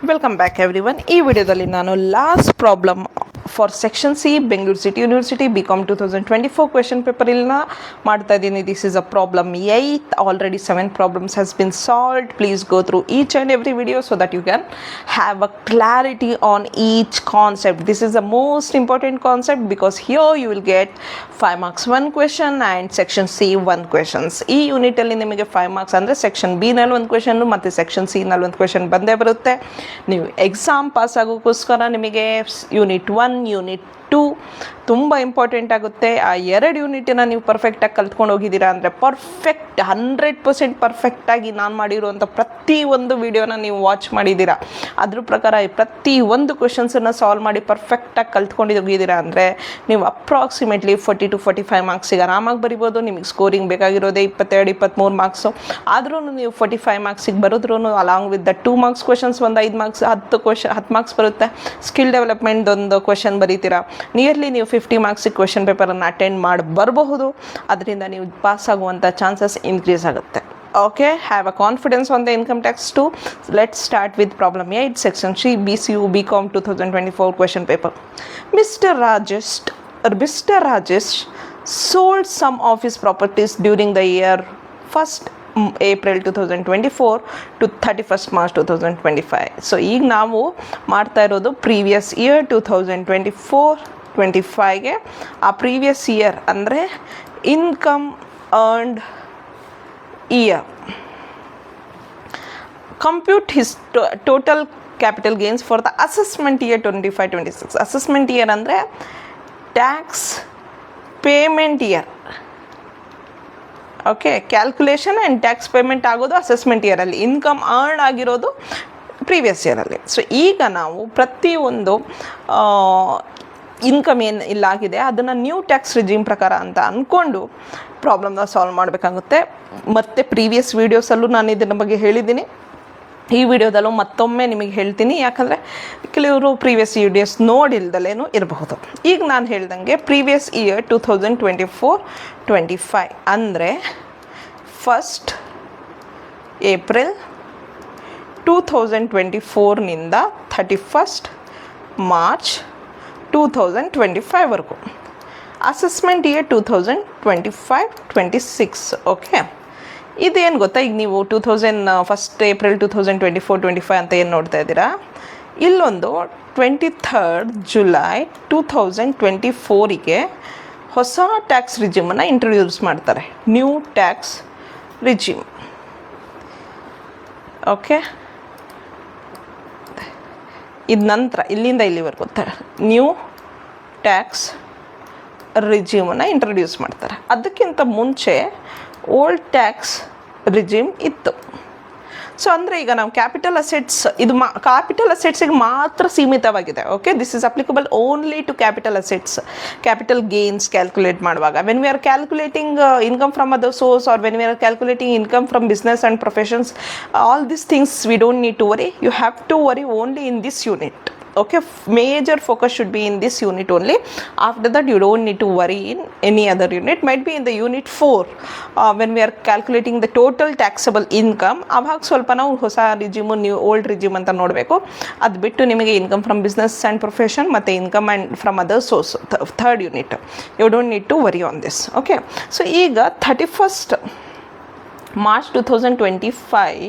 Welcome back everyone. ಈ ವಿಡಿಯೋದಲ್ಲಿ ನಾನು last problem for section C Bengaluru city university BCom 2024 question paper ಇಲ್ನ ಮಾಡ್ತಾ ಇದ್ದೀನಿ. This is a problem 8. Already 7 problems has been solved. Please go through each and every video so that you can have a clarity on each concept. This is the most important concept because here you will get 5 marks 1 question and section C 1 questions. ಈ ಯೂನಿಟಲ್ಲಿ ನಿಮಗೆ 5 marks ಅಂದರೆ section ಬಿನಲ್ಲಿ 1 question ಮತ್ತು section ಸಿನಲ್ಲಿ 1 question ಬಂದೇ ಬರುತ್ತೆ. ನೀವು exam pass ಆಗೋಕ್ಕೋಸ್ಕರ ನಿಮಗೆ unit 1 unit 2 ತುಂಬ ಇಂಪಾರ್ಟೆಂಟ್ ಆಗುತ್ತೆ. ಆ 2 ಯೂನಿಟನ್ನು ನೀವು ಪರ್ಫೆಕ್ಟಾಗಿ ಕಲ್ತ್ಕೊಂಡು ಹೋಗಿದ್ದೀರಾ ಅಂದರೆ ಪರ್ಫೆಕ್ಟ್ 100% ಪರ್ಫೆಕ್ಟಾಗಿ ನಾನು ಮಾಡಿರುವಂಥ ಪ್ರತಿಯೊಂದು ವಿಡಿಯೋನ ನೀವು ವಾಚ್ ಮಾಡಿದ್ದೀರಾ. ಅದ್ರ ಪ್ರಕಾರ ಪ್ರತಿಯೊಂದು ಕ್ವೆಶನ್ಸನ್ನು ಸಾಲ್ವ್ ಮಾಡಿ ಪರ್ಫೆಕ್ಟಾಗಿ ಕಲ್ತ್ಕೊಂಡು ಹೋಗಿದ್ದೀರಾ ಅಂದರೆ ನೀವು ಅಪ್ರಾಕ್ಸಿಮೇಟ್ಲಿ 40 to 45 ಮಾರ್ಕ್ಸಿಗೆ ಆರಾಮಾಗಿ ಬರಿಬೋದು. ನಿಮಗೆ ಸ್ಕೋರಿಂಗ್ ಬೇಕಾಗಿರೋದೇ 22-23 ಮಾರ್ಕ್ಸು. ಆದ್ರೂ ನೀವು 45 ಮಾರ್ಕ್ಸಿಗೆ ಬರೋದ್ರೂ along with the 2 marks questions ಒಂದು 5 marks 10 ಮಾರ್ಕ್ಸ್ ಬರುತ್ತೆ. ಸ್ಕಿಲ್ ಡೆವಲಪ್ಮೆಂಟ್ ಒಂದು ಕ್ವೆಶನ್ ಬರೀತೀರಾ, ನಿಯರ್ಲಿ ನೀವು 50 ಮಾರ್ಕ್ಸಿಗೆ ಕ್ವೆಶನ್ ಪೇಪರನ್ನು ಅಟೆಂಡ್ ಮಾಡಿ ಬರಬಹುದು. ಅದರಿಂದ ನೀವು ಪಾಸ್ ಆಗುವಂಥ ಚಾನ್ಸಸ್ ಇನ್ಕ್ರೀಸ್ ಆಗುತ್ತೆ. Okay, have a confidence on the income tax too. Let's start with problem 8, section 3, BCU BCom 2024 question paper. Mr. Rajesh sold some of his properties during the year 1st April 2024 to 31st March 2025. So ಈಗ ನಾವು ಮಾಡ್ತಾ ಇರೋದು previous year 2024-25ಗೆ. ಆ previous year ಅಂದರೆ income earned year. Compute his total capital gains for the assessment year 25-26. Assessment year ಅಂದರೆ tax payment year. Okay, calculation and tax payment ಆಗೋದು assessment ಇಯರಲ್ಲಿ, income earn ಆಗಿರೋದು previous ಇಯರಲ್ಲಿ. So ಈಗ ನಾವು ಪ್ರತಿಯೊಂದು income ಏನು ಇಲ್ಲಾಗಿದೆ ಅದನ್ನು ನ್ಯೂ ಟ್ಯಾಕ್ಸ್ ರಿಜಿಮ್ ಪ್ರಕಾರ ಅಂತ ಅಂದ್ಕೊಂಡು ಪ್ರಾಬ್ಲಮ್ನ ಸಾಲ್ವ್ ಮಾಡಬೇಕಾಗುತ್ತೆ. ಮತ್ತು ಪ್ರೀವಿಯಸ್ ವೀಡಿಯೋಸಲ್ಲೂ ನಾನು ಇದರ ಬಗ್ಗೆ ಹೇಳಿದ್ದೀನಿ, ಈ ವಿಡಿಯೋದಲ್ಲೂ ಮತ್ತೊಮ್ಮೆ ನಿಮಗೆ ಹೇಳ್ತೀನಿ, ಯಾಕಂದರೆ ಕೆಲವರು ಪ್ರೀವಿಯಸ್ ವಿಡಿಯೋಸ್ ನೋಡಿಲ್ದಲೇನೂ ಇರಬಹುದು. ಈಗ ನಾನು ಹೇಳ್ದಂಗೆ ಪ್ರೀವಿಯಸ್ ಇಯರ್ 2024-25 ಅಂದರೆ 1st April 2024ನಿಂದ 31st March 2025ವರೆಗೂ. Assessment year 2025-26. ಓಕೆ, ಇದೇನು ಗೊತ್ತಾ, ಈಗ ನೀವು 1st April 2024-25 ಅಂತ ಏನು ನೋಡ್ತಾ ಇದ್ದೀರಾ, ಇಲ್ಲೊಂದು 23rd July 2024ಗೆ ಹೊಸ ಟ್ಯಾಕ್ಸ್ ರಿಜಿಮನ್ನು ಇಂಟ್ರೊಡ್ಯೂಸ್ ಮಾಡ್ತಾರೆ, ನ್ಯೂ ಟ್ಯಾಕ್ಸ್ ರಿಜಿಮ್. ಓಕೆ, ಇದು ನಂತರ ಇಲ್ಲಿಂದ ಇಲ್ಲಿವರೆಗೂ ನ್ಯೂ ಟ್ಯಾಕ್ಸ್ ರಿಜಿಮನ್ನು ಇಂಟ್ರೊಡ್ಯೂಸ್ ಮಾಡ್ತಾರೆ. ಅದಕ್ಕಿಂತ ಮುಂಚೆ ಓಲ್ಡ್ ಟ್ಯಾಕ್ಸ್ ರಿಜಿಮ್ ಇತ್ತು. ಸೊ ಅಂದರೆ ಈಗ ನಾವು ಕ್ಯಾಪಿಟಲ್ ಅಸೆಟ್ಸ್, ಇದು ಕ್ಯಾಪಿಟಲ್ ಅಸೆಟ್ಸಿಗೆ ಮಾತ್ರ ಸೀಮಿತವಾಗಿದೆ. Okay, this is applicable only to capital assets. Capital gains calculate ಮಾಡುವಾಗ, when we are calculating income from other source or when we are calculating income from business and professions, all these things we don't need to worry. You have to worry only in this unit. Okay, major focus should be in this unit only. After that you don't need to worry in any other unit. Might be in the unit 4 when we are calculating the total taxable income. ಅವಾಗ ಸ್ವಲ್ಪ ನಾವು ಹೊಸ ರಿಜಿಮು new old regime ಅಂತ ನೋಡಬೇಕು. ಅದು ಬಿಟ್ಟು ನಿಮಗೆ income from business and profession ಮತ್ತು income and from other source, third unit, you don't need to worry on this. Okay, so ಈಗ 31st March 2025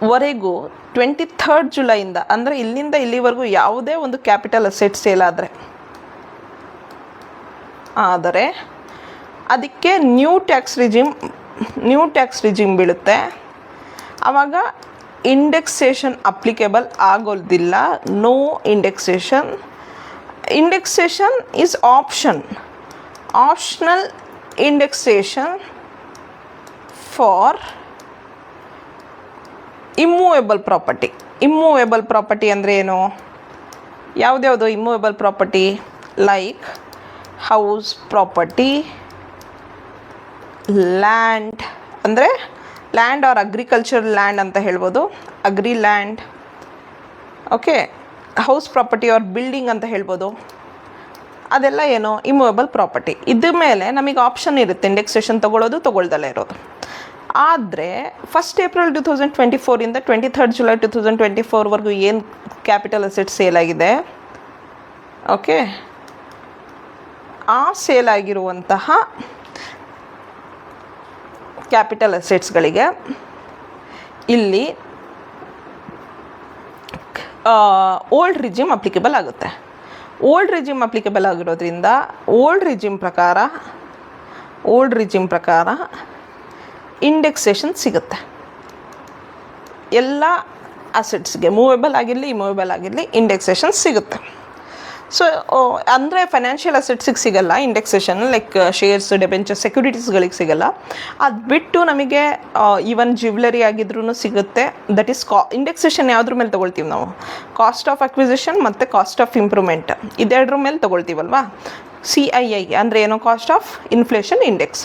ವರೆಗೂ 23rd Julyಯಿಂದ ಅಂದರೆ ಇಲ್ಲಿಂದ ಇಲ್ಲಿವರೆಗೂ ಯಾವುದೇ ಒಂದು ಕ್ಯಾಪಿಟಲ್ ಅಸೆಟ್ ಸೇಲ್ ಆದರೆ ಅದಕ್ಕೆ ನ್ಯೂ ಟ್ಯಾಕ್ಸ್ ರಿಜಿಮ್ ಬೀಳುತ್ತೆ. ಆವಾಗ ಇಂಡೆಕ್ಸೇಷನ್ ಅಪ್ಲಿಕೇಬಲ್ ಆಗೋದಿಲ್ಲ. No indexation is optional indexation for immovable property ಅಂದರೆ ಏನು, ಯಾವುದ್ಯಾವುದು immovable property, like house property, land ಅಂದರೆ ಲ್ಯಾಂಡ್ ಆರ್ ಅಗ್ರಿಕಲ್ಚರ್ ಲ್ಯಾಂಡ್ ಅಂತ ಹೇಳ್ಬೋದು, agri land. Okay, house property or building ಅಂತ ಹೇಳ್ಬೋದು. ಅದೆಲ್ಲ ಏನು ಇಮ್ಮೂವೇಬಲ್ ಪ್ರಾಪರ್ಟಿ. ಇದ್ರ ಮೇಲೆ ನಮಗೆ ಆಪ್ಷನ್ ಇರುತ್ತೆ, ಇಂಡೆಕ್ಸೇಷನ್ ತೊಗೊಳ್ಳೋದು ತೊಗೊಳ್ದಲ್ಲೇ ಇರೋದು. ಆದರೆ 1st April 2024 23rd July 2024 ಏನು ಕ್ಯಾಪಿಟಲ್ ಅಸೆಟ್ ಸೇಲ್ ಆಗಿದೆ, ಓಕೆ, ಆ ಸೇಲ್ ಆಗಿರುವಂತಹ ಕ್ಯಾಪಿಟಲ್ ಅಸೆಟ್ಸ್ಗಳಿಗೆ ಇಲ್ಲಿ ಓಲ್ಡ್ ರಿಜಿಮ್ ಅಪ್ಲಿಕೇಬಲ್ ಆಗುತ್ತೆ. ಓಲ್ಡ್ ರಿಜಿಮ್ ಅಪ್ಲಿಕೇಬಲ್ ಆಗಿರೋದ್ರಿಂದ ಓಲ್ಡ್ ರಿಜಿಮ್ ಪ್ರಕಾರ ಇಂಡೆಕ್ಸೇಷನ್ ಸಿಗುತ್ತೆ ಎಲ್ಲ ಅಸೆಟ್ಸ್ಗೆ, ಮೂವೇಬಲ್ ಆಗಿರಲಿ ಇಮೂವೇಬಲ್ ಆಗಿರಲಿ ಇಂಡೆಕ್ಸೇಷನ್ ಸಿಗುತ್ತೆ. ಸೊ ಅಂದರೆ ಫೈನಾನ್ಷಿಯಲ್ ಅಸೆಟ್ಸಿಗೆ ಸಿಗಲ್ಲ ಇಂಡೆಕ್ಸೇಷನ್, ಲೈಕ್ ಶೇರ್ಸ್, ಡೆಬೆಂಚರ್, ಸೆಕ್ಯೂರಿಟೀಸ್ಗಳಿಗೆ ಸಿಗಲ್ಲ. ಅದು ಬಿಟ್ಟು ನಮಗೆ ಈವನ್ ಜ್ಯುವೆಲರಿ ಆಗಿದ್ರೂ ಸಿಗುತ್ತೆ. ದಟ್ ಈಸ್ ಇಂಡೆಕ್ಸೇಷನ್ ಯಾವುದ್ರ ಮೇಲೆ ತೊಗೊಳ್ತೀವಿ ನಾವು? ಕಾಸ್ಟ್ ಆಫ್ ಅಕ್ವಿಸಿಷನ್ ಮತ್ತು ಕಾಸ್ಟ್ ಆಫ್ ಇಂಪ್ರೂವ್ಮೆಂಟ್, ಇದೆರಡ್ರ ಮೇಲೆ ತೊಗೊಳ್ತೀವಲ್ವಾ. CII ಅಂದರೆ ಏನೋ ಕಾಸ್ಟ್ ಆಫ್ ಇನ್ಫ್ಲೇಷನ್ ಇಂಡೆಕ್ಸ್.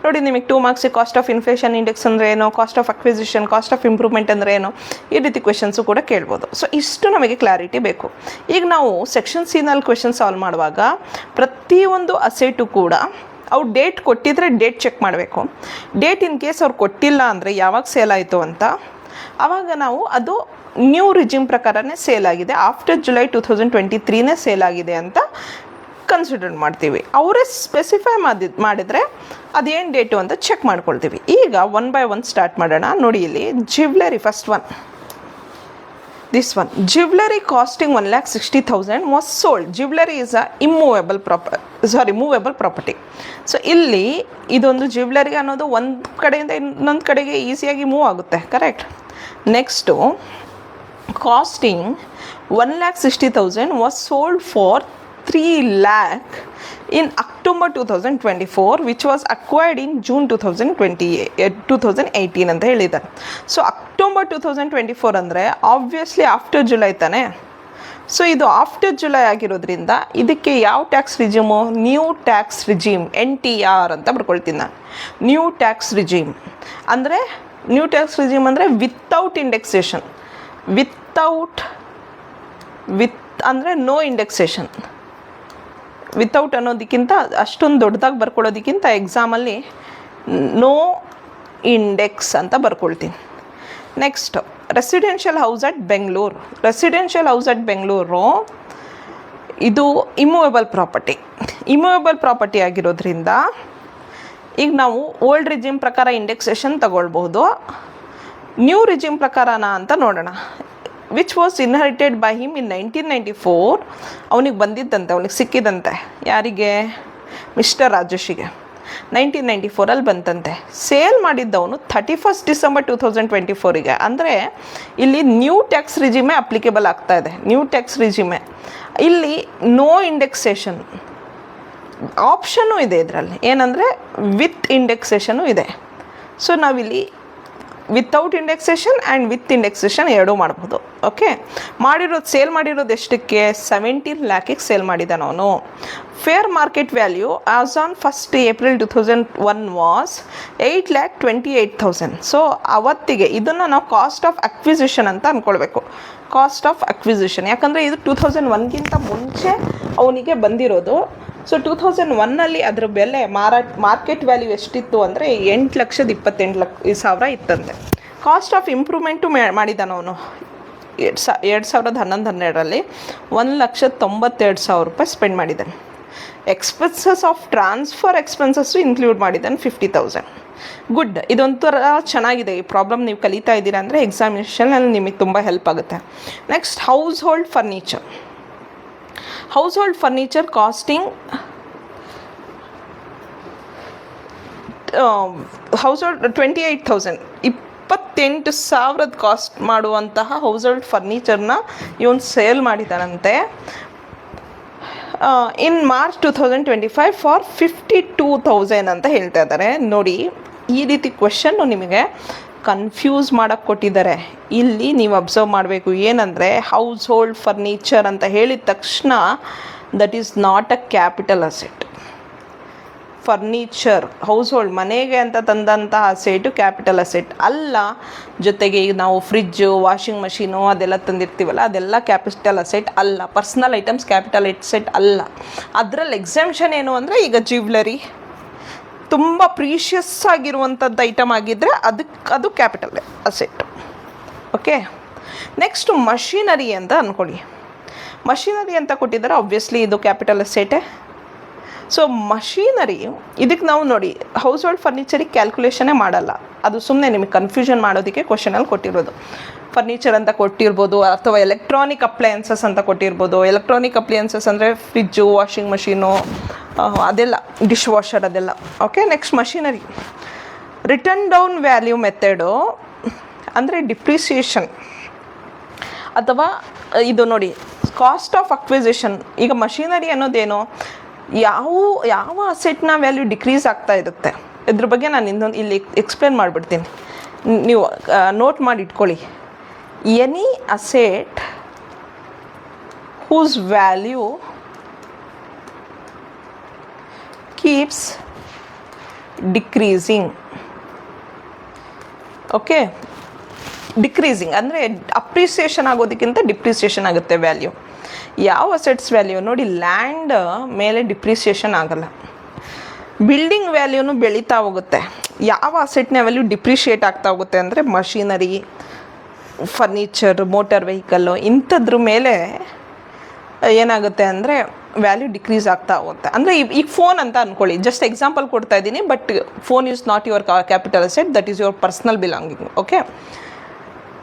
ನೋಡಿ, ನಿಮಗೆ 2 ಮಾರ್ಕ್ಸಿಗೆ ಕಾಸ್ಟ್ ಆಫ್ ಇನ್ಫ್ಲೇಷನ್ ಇಂಡೆಕ್ಸ್ ಅಂದರೆ ಏನೋ, cost of acquisition, cost of improvement ಅಂದರೆ ಏನೋ, ಈ ರೀತಿ ಕ್ವೆಶನ್ಸು ಕೂಡ ಕೇಳ್ಬೋದು. ಸೊ ಇಷ್ಟು ನಮಗೆ ಕ್ಲಾರಿಟಿ ಬೇಕು. ಈಗ ನಾವು ಸೆಕ್ಷನ್ ಸಿನಲ್ಲಿ ಕ್ವೆಶನ್ ಸಾಲ್ವ್ ಮಾಡುವಾಗ ಪ್ರತಿಯೊಂದು ಅಸೆಟು ಕೂಡ ಅವ್ರು ಡೇಟ್ ಕೊಟ್ಟಿದ್ರೆ ಡೇಟ್ ಚೆಕ್ ಮಾಡಬೇಕು. ಡೇಟ್ ಇನ್ ಕೇಸ್ ಅವ್ರು ಕೊಟ್ಟಿಲ್ಲ ಅಂದರೆ ಯಾವಾಗ ಸೇಲ್ ಆಯಿತು ಅಂತ, ಆವಾಗ ನಾವು ಅದು ನ್ಯೂ ರಿಜಿಮ್ ಪ್ರಕಾರನೇ ಸೇಲ್ ಆಗಿದೆ, ಆಫ್ಟರ್ ಜುಲೈ 2023 ಸೇಲ್ ಆಗಿದೆ ಅಂತ ಕನ್ಸಿಡರ್ ಮಾಡ್ತೀವಿ. ಅವರೇ ಸ್ಪೆಸಿಫೈ ಮಾಡಿದರೆ ಅದೇನು ಡೇಟು ಅಂತ ಚೆಕ್ ಮಾಡ್ಕೊಳ್ತೀವಿ. ಈಗ 1 by 1 ಸ್ಟಾರ್ಟ್ ಮಾಡೋಣ. ನೋಡಿ, ಇಲ್ಲಿ jewellery first one, this one, jewellery costing 1,60,000 was sold. Jewellery is a movable property. So ಇಲ್ಲಿ ಇದೊಂದು ಜ್ಯುವೆಲರಿ ಅನ್ನೋದು ಒಂದು ಕಡೆಯಿಂದ ಇನ್ನೊಂದು ಕಡೆಗೆ ಈಸಿಯಾಗಿ ಮೂವ್ ಆಗುತ್ತೆ, correct. Next costing 1,60,000 was sold for 3 lakh in October 2024 which was acquired in June 2018 ಅಂತ ಹೇಳಿದ್ದಾರೆ. ಸೊ ಅಕ್ಟೋಬರ್ 2024 ಅಂದರೆ ಆಬ್ವಿಯಸ್ಲಿ ಆಫ್ಟರ್ ಜುಲೈ ತಾನೆ. ಸೊ ಇದು ಆಫ್ಟರ್ ಜುಲೈ ಆಗಿರೋದ್ರಿಂದ ಇದಕ್ಕೆ ಯಾವ tax regime? New tax regime, NTR ಅಂತ ಬರ್ಕೊಳ್ತೀನಿ ನಾನು. ನ್ಯೂ ಟ್ಯಾಕ್ಸ್ ರಿಜಿಮ್ ಅಂದರೆ ವಿತೌಟ್ ಇಂಡೆಕ್ಸೇಷನ್, ಅಂದರೆ ನೋ ಇಂಡೆಕ್ಸೇಷನ್. ವಿತೌಟ್ ಅನ್ನೋದಕ್ಕಿಂತ, ಅಷ್ಟೊಂದು ದೊಡ್ಡದಾಗಿ ಬರ್ಕೊಳ್ಳೋದಕ್ಕಿಂತ ಎಕ್ಸಾಮಲ್ಲಿ ನೋ ಇಂಡೆಕ್ಸ್ ಅಂತ ಬರ್ಕೊಳ್ತೀನಿ. Next residential house at Bengaluru, ಇದು ಇಮೂವೇಬಲ್ ಪ್ರಾಪರ್ಟಿ ಆಗಿರೋದ್ರಿಂದ ಈಗ ನಾವು ಓಲ್ಡ್ ರಿಜಿಮ್ ಪ್ರಕಾರ ಇಂಡೆಕ್ಸೇಷನ್ ತಗೊಳ್ಬಹುದು, ನ್ಯೂ ರಿಜಿಮ್ ಪ್ರಕಾರನ ಅಂತ ನೋಡೋಣ. Which was inherited by him ಇನ್ 1994. ಅವನಿಗೆ ಸಿಕ್ಕಿದಂತೆ, ಯಾರಿಗೆ? ಮಿಸ್ಟರ್ ರಾಜೇಶಿಗೆ 1994 ಬಂತಂತೆ. ಸೇಲ್ ಮಾಡಿದ್ದವನು 31st December 2024. ಅಂದರೆ ಇಲ್ಲಿ ನ್ಯೂ ಟ್ಯಾಕ್ಸ್ ರಿಜಿಮೇ ಅಪ್ಲಿಕೇಬಲ್ ಆಗ್ತಾ ಇದೆ. ಇಲ್ಲಿ ನೋ ಇಂಡೆಕ್ಸೇಷನ್ ಆಪ್ಷನ್ನು ಇದೆ, ಇದರಲ್ಲಿ ಏನಂದರೆ ವಿತ್ ಇಂಡೆಕ್ಸೇಷನು ಇದೆ. ಸೊ ನಾವಿಲ್ಲಿ without indexation and with indexation ಎರಡೂ ಮಾಡ್ಬೋದು. ಓಕೆ, ಸೇಲ್ ಮಾಡಿರೋದು ಎಷ್ಟಕ್ಕೆ? 17 lakhಗೆ ಸೇಲ್ ಮಾಡಿದ್ದಾನೆ ಅವನು. Fair market value as on 1st April 2001 was 8,28,000. So ಅವತ್ತಿಗೆ ಇದನ್ನು ನಾವು ಕಾಸ್ಟ್ ಆಫ್ ಅಕ್ವಿಸಿಷನ್ ಅಂತ ಅಂದ್ಕೊಳ್ಬೇಕು. ಕಾಸ್ಟ್ ಆಫ್ ಅಕ್ವಿಸಿಷನ್, ಯಾಕಂದರೆ ಇದು 2001ಗಿಂತ ಮುಂಚೆ ಅವನಿಗೆ ಬಂದಿರೋದು. ಸೊ 2001 ಅದರ ಬೆಲೆ ಮಾರ್ಕೆಟ್ ವ್ಯಾಲ್ಯೂ ಎಷ್ಟಿತ್ತು ಅಂದರೆ 8,28,000 ಇತ್ತಂತೆ. ಕಾಸ್ಟ್ ಆಫ್ ಇಂಪ್ರೂವ್ಮೆಂಟು ಮಾಡಿದ್ದಾನೆ ಅವನು 2011-12 1,92,000 ರೂಪಾಯಿ ಸ್ಪೆಂಡ್ ಮಾಡಿದ್ದಾನೆ. Expenses of transfer expenses include ಮಾಡಿದ್ದಾನೆ 50,000. ಗುಡ್, ಇದೊಂಥರ ಚೆನ್ನಾಗಿದೆ. ಈ ಪ್ರಾಬ್ಲಮ್ ನೀವು ಕಲಿತಾ ಇದ್ದೀರಾ ಅಂದರೆ ಎಕ್ಸಾಮಿನೇಷನಲ್ಲಿ ನಿಮಗೆ ತುಂಬ ಹೆಲ್ಪ್ ಆಗುತ್ತೆ. Next household furniture costing 28,000. 28,000 cost ಮಾಡುವಂತಹ ಹೌಸ್ ಹೋಲ್ಡ್ ಫರ್ನಿಚರ್ನ ಇವನು ಸೇಲ್ ಮಾಡಿದ್ದಾನಂತೆ ಇನ್ ಮಾರ್ಚ್ 2025 ಫಾರ್ 52,000 ಅಂತ ಹೇಳ್ತಾ ಇದ್ದಾರೆ. ನೋಡಿ, ಈ ರೀತಿ ಕ್ವೆಶನ್ನು ನಿಮಗೆ ಕನ್ಫ್ಯೂಸ್ ಮಾಡೋಕ್ಕೆ ಕೊಟ್ಟಿದ್ದಾರೆ. ಇಲ್ಲಿ ನೀವು ಅಬ್ಸರ್ವ್ ಮಾಡಬೇಕು, ಏನಂದರೆ ಹೌಸ್ ಹೋಲ್ಡ್ ಫರ್ನಿಚರ್ ಅಂತ ಹೇಳಿದ ತಕ್ಷಣ that is not a capital asset. Furniture house hold ಮನೆಗೆ ಅಂತ ತಂದಂತಹ ಅಸೆಟು ಕ್ಯಾಪಿಟಲ್ ಅಸೆಟ್ ಅಲ್ಲ. ಜೊತೆಗೆ ಈಗ ನಾವು ಫ್ರಿಜ್ಜು, ವಾಷಿಂಗ್ ಮಷೀನು ಅದೆಲ್ಲ ತಂದಿರ್ತೀವಲ್ಲ, ಅದೆಲ್ಲ ಕ್ಯಾಪಿಟಲ್ ಅಸೆಟ್ ಅಲ್ಲ. ಪರ್ಸ್ನಲ್ ಐಟಮ್ಸ್ ಕ್ಯಾಪಿಟಲ್ ಅಸೆಟ್ ಅಲ್ಲ. ಅದರಲ್ಲಿ ಎಕ್ಸೆಂಪ್ಷನ್ ಏನು ಅಂದರೆ ಈಗ ಜ್ಯುವೆಲರಿ, ತುಂಬ ಪ್ರೀಷಿಯಸ್ ಆಗಿರುವಂಥದ್ದು ಐಟಮ್ ಆಗಿದ್ದರೆ ಅದು capital asset. Okay, next machinery ಅಂತ ಅಂದ್ಕೊಳ್ಳಿ. ಮಷಿನರಿ ಅಂತ ಕೊಟ್ಟಿದ್ದಾರೆ, ಆಬ್ವಿಯಸ್ಲಿ ಇದು ಕ್ಯಾಪಿಟಲ್ ಅಸೆಟೇ. ಸೊ ಮಷೀನರಿ ಇದಕ್ಕೆ ನಾವು ನೋಡಿ ಹೌಸ್ ಹೋಲ್ಡ್ ಫರ್ನಿಚರಿಗೆ ಕ್ಯಾಲ್ಕುಲೇಷನೇ ಮಾಡಲ್ಲ, ಅದು ಸುಮ್ಮನೆ ನಿಮಗೆ ಕನ್ಫ್ಯೂಷನ್ ಮಾಡೋದಕ್ಕೆ ಕ್ವಶನಲ್ಲಿ ಕೊಟ್ಟಿರೋದು. ಫರ್ನಿಚರ್ ಅಂತ ಕೊಟ್ಟಿರ್ಬೋದು, ಅಥವಾ ಎಲೆಕ್ಟ್ರಾನಿಕ್ ಅಪ್ಲಯನ್ಸಸ್ ಅಂತ ಕೊಟ್ಟಿರ್ಬೋದು. ಎಲೆಕ್ಟ್ರಾನಿಕ್ ಅಪ್ಲಯನ್ಸಸ್ ಅಂದರೆ ಫ್ರಿಜ್ಜು, ವಾಷಿಂಗ್ ಮಷೀನು, ಅದೆಲ್ಲ, ಡಿಶ್ ವಾಷರ್ ಅದೆಲ್ಲ. Okay, next machinery. Return down value method ಅಂದರೆ ಡಿಪ್ರಿಸಿಯೇಷನ್, ಅಥವಾ ಇದು ನೋಡಿ ಕಾಸ್ಟ್ ಆಫ್ ಅಕ್ವಿಸಿಷನ್. ಈಗ ಮಷಿನರಿ ಅನ್ನೋದೇನು, ಯಾವ ಅಸೆಟ್ನ ವ್ಯಾಲ್ಯೂ ಡಿಕ್ರೀಸ್ ಆಗ್ತಾ ಇರುತ್ತೆ, ಇದ್ರ ಬಗ್ಗೆ ನಾನು ಇನ್ನೊಂದು ಇಲ್ಲಿ ಎಕ್ಸ್ಪ್ಲೇನ್ ಮಾಡಿಬಿಡ್ತೀನಿ, ನೀವು ನೋಟ್ ಮಾಡಿ ಇಟ್ಕೊಳ್ಳಿ. Any asset whose value keeps decreasing. Okay, decreasing ಅಂದರೆ ಅಪ್ರಿಸಿಯೇಷನ್ ಆಗೋದಕ್ಕಿಂತ ಡಿಪ್ರಿಸಿಯೇಷನ್ ಆಗುತ್ತೆ ವ್ಯಾಲ್ಯೂ. ಯಾವ ಅಸೆಟ್ಸ್ ವ್ಯಾಲ್ಯೂ ನೋಡಿ, ಲ್ಯಾಂಡ್ ಮೇಲೆ ಡಿಪ್ರಿಸಿಯೇಷನ್ ಆಗಲ್ಲ, ಬಿಲ್ಡಿಂಗ್ ವ್ಯಾಲ್ಯೂನು ಬೆಳೀತಾ ಹೋಗುತ್ತೆ. ಯಾವ ಅಸೆಟ್ನ ವ್ಯಾಲ್ಯೂ ಡಿಪ್ರಿಷಿಯೇಟ್ ಆಗ್ತಾ ಹೋಗುತ್ತೆ ಅಂದರೆ ಮಷೀನರಿ, ಫರ್ನಿಚರ್, ಮೋಟಾರ್ ವೆಹಿಕಲ್ಲು, ಇಂಥದ್ರ ಮೇಲೆ ಏನಾಗುತ್ತೆ ಅಂದರೆ ವ್ಯಾಲ್ಯೂ ಡಿಕ್ರೀಸ್ ಆಗ್ತಾ ಹೋಗುತ್ತೆ. ಅಂದರೆ ಈಗ ಫೋನ್ ಅಂತ ಅಂದ್ಕೊಳ್ಳಿ, ಜಸ್ಟ್ ಎಕ್ಸಾಂಪಲ್ ಕೊಡ್ತಾ ಇದ್ದೀನಿ, but phone is not your capital asset, that is your personal belonging. Okay,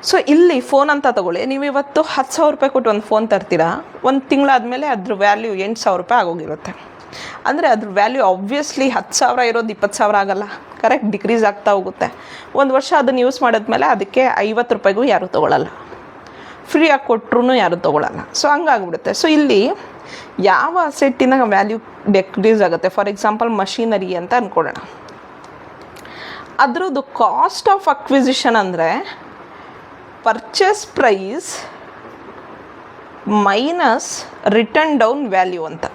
so ಇಲ್ಲಿ ಫೋನ್ ಅಂತ ತಗೊಳ್ಳಿ, ನೀವು ಇವತ್ತು 10,000 ರೂಪಾಯಿ ಕೊಟ್ಟು ಒಂದು ಫೋನ್ ತರ್ತೀರಾ, ಒಂದು ತಿಂಗಳಾದಮೇಲೆ ಅದ್ರ ವ್ಯಾಲ್ಯೂ 8,000 ರೂಪಾಯಿ ಆಗೋಗಿರುತ್ತೆ. ಅಂದರೆ ಅದ್ರ ವ್ಯಾಲ್ಯೂ ಆಬ್ವಿಯಸ್ಲಿ 10,000 ಇರೋದು 20,000 ಆಗಲ್ಲ, ಕರೆಕ್ಟ್ ಡಿಕ್ರೀಸ್ ಆಗ್ತಾ ಹೋಗುತ್ತೆ. ಒಂದು ವರ್ಷ ಅದನ್ನು ಯೂಸ್ ಮಾಡಿದ್ಮೇಲೆ ಅದಕ್ಕೆ 50 ರೂಪಾಯಿಗೂ ಯಾರೂ ತೊಗೊಳ್ಳಲ್ಲ, ಫ್ರೀಯಾಗಿ ಕೊಟ್ಟರು ಯಾರೂ ತೊಗೊಳ್ಳಲ್ಲ. ಸೊ ಹಂಗಾಗ್ಬಿಡುತ್ತೆ. ಸೊ ಇಲ್ಲಿ ಯಾವ ಅಸೆಟ್ಟಿನ ವ್ಯಾಲ್ಯೂ ಡಿಕ್ರೀಸ್ ಆಗುತ್ತೆ, ಫಾರ್ ಎಕ್ಸಾಂಪಲ್ ಮಷೀನರಿ ಅಂತ ಅಂದ್ಕೊಳ್ಳೋಣ, ಅದರದ್ದು ಕಾಸ್ಟ್ ಆಫ್ ಅಕ್ವಿಸಿಷನ್ ಅಂದರೆ purchase price minus written down value ಅಂತ.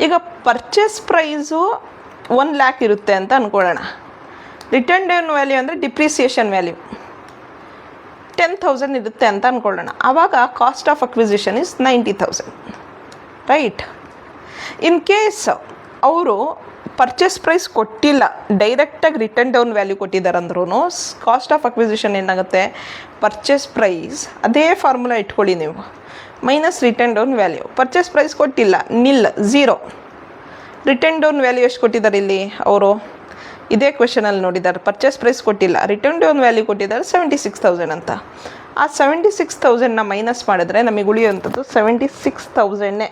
ಈಗ ಪರ್ಚೇಸ್ ಪ್ರೈಸು 1,00,000 ಇರುತ್ತೆ ಅಂತ ಅಂದ್ಕೊಳ್ಳೋಣ, ರಿಟರ್ನ್ ಡೌನ್ ವ್ಯಾಲ್ಯೂ ಅಂದರೆ ಡಿಪ್ರಿಸಿಯೇಷನ್ ವ್ಯಾಲ್ಯೂ 10,000 ಇರುತ್ತೆ ಅಂತ ಅಂದ್ಕೊಳ್ಳೋಣ. ಆವಾಗ cost of acquisition is 90,000, right. In case ಅವರು ಪರ್ಚೇಸ್ ಪ್ರೈಸ್ ಕೊಟ್ಟಿಲ್ಲ, ಡೈರೆಕ್ಟಾಗಿ ರಿಟರ್ನ್ ಡೌನ್ ವ್ಯಾಲ್ಯೂ ಕೊಟ್ಟಿದ್ದಾರೆ ಅಂದ್ರೂ ಕಾಸ್ಟ್ ಆಫ್ ಅಕ್ವಿಸಿಷನ್ ಏನಾಗುತ್ತೆ, ಪರ್ಚೇಸ್ ಪ್ರೈಸ್ ಅದೇ ಫಾರ್ಮುಲಾ ಇಟ್ಕೊಳ್ಳಿ ನೀವು, minus written down value. Purchase price ಕೊಟ್ಟಿಲ್ಲ, ನಿಲ್, 0. ರಿಟರ್ನ್ ಡೌನ್ ವ್ಯಾಲ್ಯೂ ಎಷ್ಟು ಕೊಟ್ಟಿದ್ದಾರೆ ಇಲ್ಲಿ ಅವರು, ಇದೇ ಕ್ವೆಶನಲ್ಲಿ ನೋಡಿದ್ದಾರೆ, ಪರ್ಚೇಸ್ ಪ್ರೈಸ್ ಕೊಟ್ಟಿಲ್ಲ, ರಿಟರ್ನ್ ಡೌನ್ ವ್ಯಾಲ್ಯೂ ಕೊಟ್ಟಿದ್ದಾರೆ 76,000 ಅಂತ. ಆ 76,000ನ ಮೈನಸ್ ಮಾಡಿದ್ರೆ ನಮಗೆ ಉಳಿಯುವಂಥದ್ದು 76,000.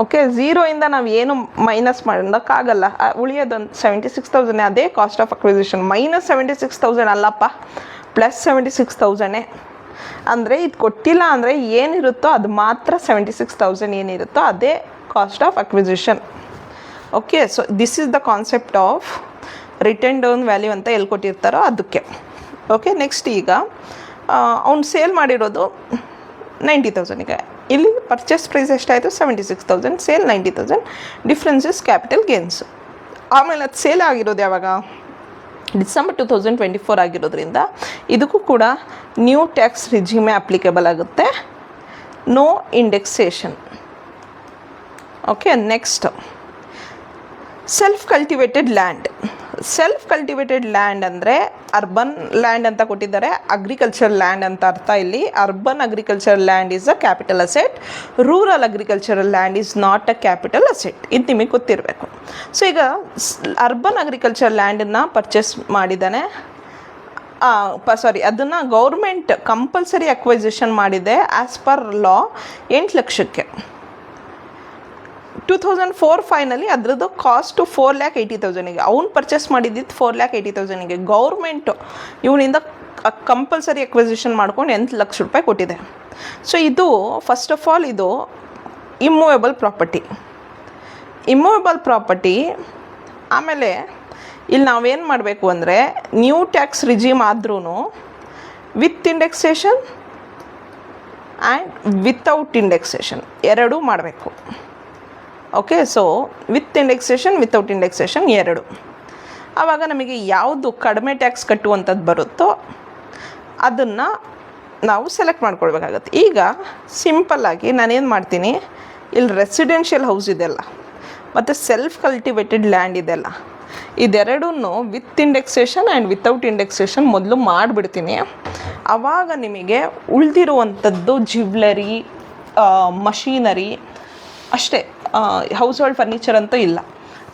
ಓಕೆ, 0ಇಂದ ನಾವು ಏನು ಮೈನಸ್ ಮಾಡೋಕ್ಕಾಗಲ್ಲ, ಉಳಿಯೋದೊಂದು 76,000. ಅದೇ ಕಾಸ್ಟ್ ಆಫ್ ಅಕ್ವಿಸಿಷನ್. ಮೈನಸ್ 76,000 ಅಲ್ಲಪ್ಪ, ಪ್ಲಸ್ 76,000. ಅಂದರೆ ಇದು ಕೊಟ್ಟಿಲ್ಲ ಅಂದರೆ ಏನಿರುತ್ತೋ ಅದು ಮಾತ್ರ 76,000 ಏನಿರುತ್ತೋ ಅದೇ cost of acquisition. Okay, so this is the concept of return down value ಅಂತ ಎಲ್ಲಿ ಕೊಟ್ಟಿರ್ತಾರೋ ಅದಕ್ಕೆ. ಓಕೆ, ನೆಕ್ಸ್ಟ್ ಈಗ ಅವ್ನು ಸೇಲ್ ಮಾಡಿರೋದು 90,000. ಈಗ ಇಲ್ಲಿ ಪರ್ಚೇಸ್ ಪ್ರೈಸ್ ಎಷ್ಟಾಯಿತು, 76,000, sale 90,000, difference is capital gains. ಆಮೇಲೆ ಅದು ಸೇಲ್ ಆಗಿರೋದು ಯಾವಾಗ, ಡಿಸೆಂಬರ್ 2024 ಆಗಿರೋದ್ರಿಂದ ಇದಕ್ಕೂ ಕೂಡ ನ್ಯೂ ಟ್ಯಾಕ್ಸ್ ರಿಜಿಮೇ ಅಪ್ಲಿಕೇಬಲ್ ಆಗುತ್ತೆ, no indexation. Okay, next self cultivated land. Self cultivated land ಅಂದರೆ ಅರ್ಬನ್ ಲ್ಯಾಂಡ್ ಅಂತ ಕೊಟ್ಟಿದ್ದಾರೆ, ಅಗ್ರಿಕಲ್ಚರ್ ಲ್ಯಾಂಡ್ ಅಂತ ಅರ್ಥ ಇಲ್ಲಿ. Urban agriculture land is a capital asset, rural agricultural land is not a capital asset. ಇದು ನಿಮಗೆ ಗೊತ್ತಿರಬೇಕು. ಸೊ ಈಗ ಅರ್ಬನ್ ಅಗ್ರಿಕಲ್ಚರ್ ಲ್ಯಾಂಡನ್ನು ಪರ್ಚೇಸ್ ಮಾಡಿದ್ದಾನೆ, ಅದನ್ನು ಗೌರ್ಮೆಂಟ್ ಕಂಪಲ್ಸರಿ ಅಕ್ವೈಸಿಷನ್ ಮಾಡಿದೆ ಆ್ಯಸ್ ಪರ್ ಲಾ 8 ಲಕ್ಷಕ್ಕೆ. 2004-5ನಲ್ಲಿ ಅದರದ್ದು ಕಾಸ್ಟು 4,80,000ಗೆ, ಅವ್ನು ಪರ್ಚೇಸ್ ಮಾಡಿದ್ದಿದ್ದು 4,80,000ಗೆ. ಗೌರ್ಮೆಂಟು ಇವನಿಂದ ಕಂಪಲ್ಸರಿ ಅಕ್ವಿಸಿಷನ್ ಮಾಡ್ಕೊಂಡು 8 ಲಕ್ಷ ರೂಪಾಯಿ ಕೊಟ್ಟಿದೆ. ಸೊ ಇದು ಫಸ್ಟ್ ಆಫ್ ಆಲ್ ಇದು ಇಮ್ಮೂವೇಬಲ್ ಪ್ರಾಪರ್ಟಿ. Immovable property. ಆಮೇಲೆ ಇಲ್ಲಿ ನಾವೇನು ಮಾಡಬೇಕು ಅಂದರೆ ನ್ಯೂ ಟ್ಯಾಕ್ಸ್ ರಿಜಿಮ್ ಆದ್ರೂ with indexation and without indexation ಎರಡೂ ಮಾಡಬೇಕು. Okay, so with indexation, without indexation ಎರಡು. ಆವಾಗ ನಮಗೆ ಯಾವುದು ಕಡಿಮೆ ಟ್ಯಾಕ್ಸ್ ಕಟ್ಟುವಂಥದ್ದು ಬರುತ್ತೋ ಅದನ್ನು ನಾವು ಸೆಲೆಕ್ಟ್ ಮಾಡ್ಕೊಳ್ಬೇಕಾಗತ್ತೆ. ಈಗ ಸಿಂಪಲ್ಲಾಗಿ ನಾನೇನು ಮಾಡ್ತೀನಿ, ಇಲ್ಲಿ ರೆಸಿಡೆನ್ಷಿಯಲ್ ಹೌಸ್ ಇದೆಲ್ಲ ಮತ್ತು ಸೆಲ್ಫ್ ಕಲ್ಟಿವೇಟೆಡ್ ಲ್ಯಾಂಡ್ ಇದೆಲ್ಲ, ಇದೆರಡನ್ನೂ with indexation and without indexation ಮೊದಲು ಮಾಡಿಬಿಡ್ತೀನಿ. ಆವಾಗ ನಿಮಗೆ ಉಳಿದಿರುವಂಥದ್ದು ಜ್ಯುವೆಲರಿ, ಮಷೀನರಿ ಅಷ್ಟೇ, ಹೌಸ್ ಹೋಲ್ಡ್ ಫರ್ನಿಚರ್ ಅಂತೂ ಇಲ್ಲ.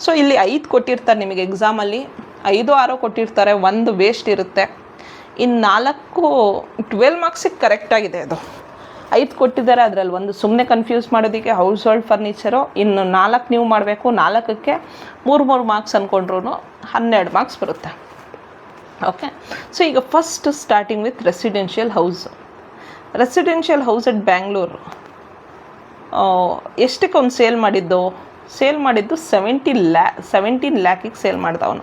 ಸೊ ಇಲ್ಲಿ 5 ಕೊಟ್ಟಿರ್ತಾರೆ ನಿಮಗೆ ಎಕ್ಸಾಮಲ್ಲಿ, 5-6 ಕೊಟ್ಟಿರ್ತಾರೆ, 1 ವೇಸ್ಟ್ ಇರುತ್ತೆ. ಇನ್ನು 12 ಮಾರ್ಕ್ಸಿಗೆ ಕರೆಕ್ಟಾಗಿದೆ ಅದು. 5 ಕೊಟ್ಟಿದ್ದಾರೆ, ಅದರಲ್ಲಿ 1 ಸುಮ್ಮನೆ ಕನ್ಫ್ಯೂಸ್ ಮಾಡೋದಕ್ಕೆ ಹೌಸ್ ಹೋಲ್ಡ್ ಫರ್ನಿಚರು. ಇನ್ನು 4 ನೀವು ಮಾಡಬೇಕು, 4ಕ್ಕೆ 3 ಮಾರ್ಕ್ಸ್ ಅಂದ್ಕೊಂಡ್ರೂ 12 ಮಾರ್ಕ್ಸ್ ಬರುತ್ತೆ. ಓಕೆ, ಸೊ ಈಗ first starting with residential house. Residential house at Bangalore ಎಷ್ಟಕ್ಕೆ ಅವ್ನು ಸೇಲ್ ಮಾಡಿದ್ದು 17 ಲ್ಯಾಕಿಗೆ ಸೇಲ್ ಮಾಡ್ದ ಅವನು.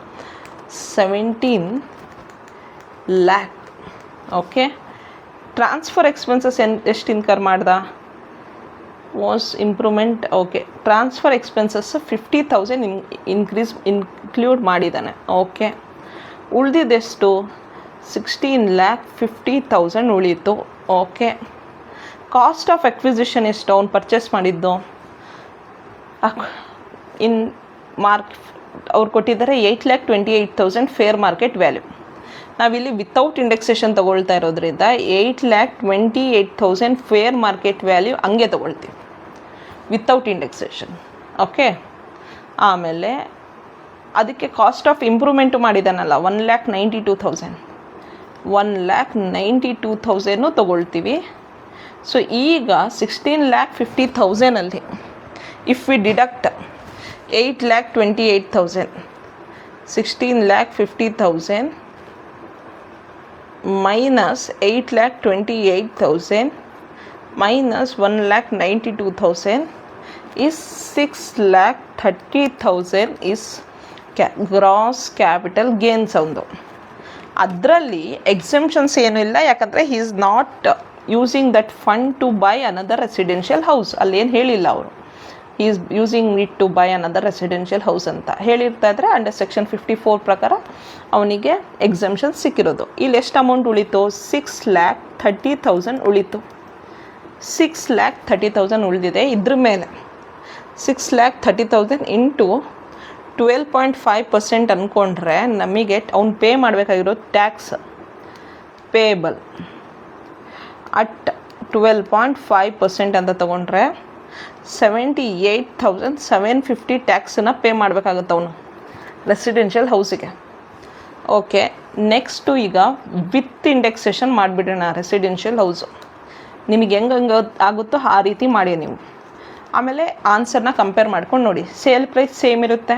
17 ಲ್ಯಾಕ್. ಓಕೆ, ಟ್ರಾನ್ಸ್ಫರ್ ಎಕ್ಸ್ಪೆನ್ಸಸ್ ಎಷ್ಟು ಇನ್ಕರ್ ಮಾಡ್ದ? Was improvement. Okay, transfer expenses 50,000 include ಮಾಡಿದ್ದಾನೆ. ಓಕೆ, ಉಳಿದಿದ್ದೆಷ್ಟು? 16,50,000 ಉಳೀತು. ಓಕೆ, ಕಾಸ್ಟ್ ಆಫ್ ಅಕ್ವಿಸಿಷನ್ ಎಷ್ಟು ಅವ್ನು ಪರ್ಚೇಸ್ ಮಾಡಿದ್ದು? ಅವ್ರು ಕೊಟ್ಟಿದ್ದಾರೆ 8,28,000 ಫೇರ್ ಮಾರ್ಕೆಟ್ ವ್ಯಾಲ್ಯೂ. ನಾವಿಲ್ಲಿ ವಿತೌಟ್ ಇಂಡೆಕ್ಸೇಷನ್ ತೊಗೊಳ್ತಾ ಇರೋದ್ರಿಂದ 8,28,000 ಫೇರ್ ಮಾರ್ಕೆಟ್ ವ್ಯಾಲ್ಯೂ ಹಂಗೆ ತೊಗೊಳ್ತೀವಿ ವಿತೌಟ್ ಇಂಡೆಕ್ಸೇಷನ್. ಓಕೆ, ಆಮೇಲೆ ಅದಕ್ಕೆ ಕಾಸ್ಟ್ ಆಫ್ ಇಂಪ್ರೂವ್ಮೆಂಟು ಮಾಡಿದ್ದಾನಲ್ಲ 1,92,000, 1,92,000 ತೊಗೊಳ್ತೀವಿ. ಸೊ ಈಗ 16,50,000 if we deduct 8,28,000, 16,50,000 minus 8,28,000 minus 1,92,000 is 6,30,000 is gross capital gains ಅವನು. ಅದರಲ್ಲಿ ಎಕ್ಸೆಂಪ್ಷನ್ಸ್ ಏನೂ ಇಲ್ಲ, ಯಾಕಂದರೆ he is not using that fund to buy another residential house. ಅಲ್ಲೇನು ಹೇಳಿಲ್ಲ ಅವರು, he is using it to buy another residential house ಅಂತ ಹೇಳಿರ್ತಾ ಇದ್ರೆ ಅಂಡರ್ ಸೆಕ್ಷನ್ 54 ಪ್ರಕಾರ ಅವನಿಗೆ ಎಕ್ಸೆಂಪ್ಷನ್ ಸಿಕ್ಕಿರೋದು. ಇಲ್ಲಿ ಎಷ್ಟು ಅಮೌಂಟ್ ಉಳಿತು? 6,30,000 ಉಳಿತು. 6,30,000 ಉಳಿದಿದೆ. ಇದ್ರ ಮೇಲೆ 6,30,000 ಇಂಟು 12.5% ಅಂದ್ಕೊಂಡ್ರೆ ನಮಗೆ ಅವ್ನು ಪೇ ಮಾಡಬೇಕಾಗಿರೋ ಟ್ಯಾಕ್ಸ್ ಪೇಬಲ್ ಅಟ್ 12.5% ಅಂತ ತೊಗೊಂಡ್ರೆ 78,750 ಟ್ಯಾಕ್ಸನ್ನು ಪೇ ಮಾಡಬೇಕಾಗುತ್ತೆ ಅವನು ರೆಸಿಡೆನ್ಷಿಯಲ್ ಹೌಸಿಗೆ. ಓಕೆ, ನೆಕ್ಸ್ಟು ಈಗ ವಿತ್ ಇಂಡೆಕ್ಸೇಷನ್ ಮಾಡಿಬಿಡೋಣ ರೆಸಿಡೆನ್ಷಿಯಲ್ ಹೌಸು. ನಿಮಗೆ ಹೆಂಗೆ ಆಗುತ್ತೋ ಆ ರೀತಿ ಮಾಡಿ ನೀವು. ಆಮೇಲೆ ಆನ್ಸರ್ನ ಕಂಪೇರ್ ಮಾಡ್ಕೊಂಡು ನೋಡಿ. ಸೇಲ್ ಪ್ರೈಸ್ ಸೇಮ್ ಇರುತ್ತೆ,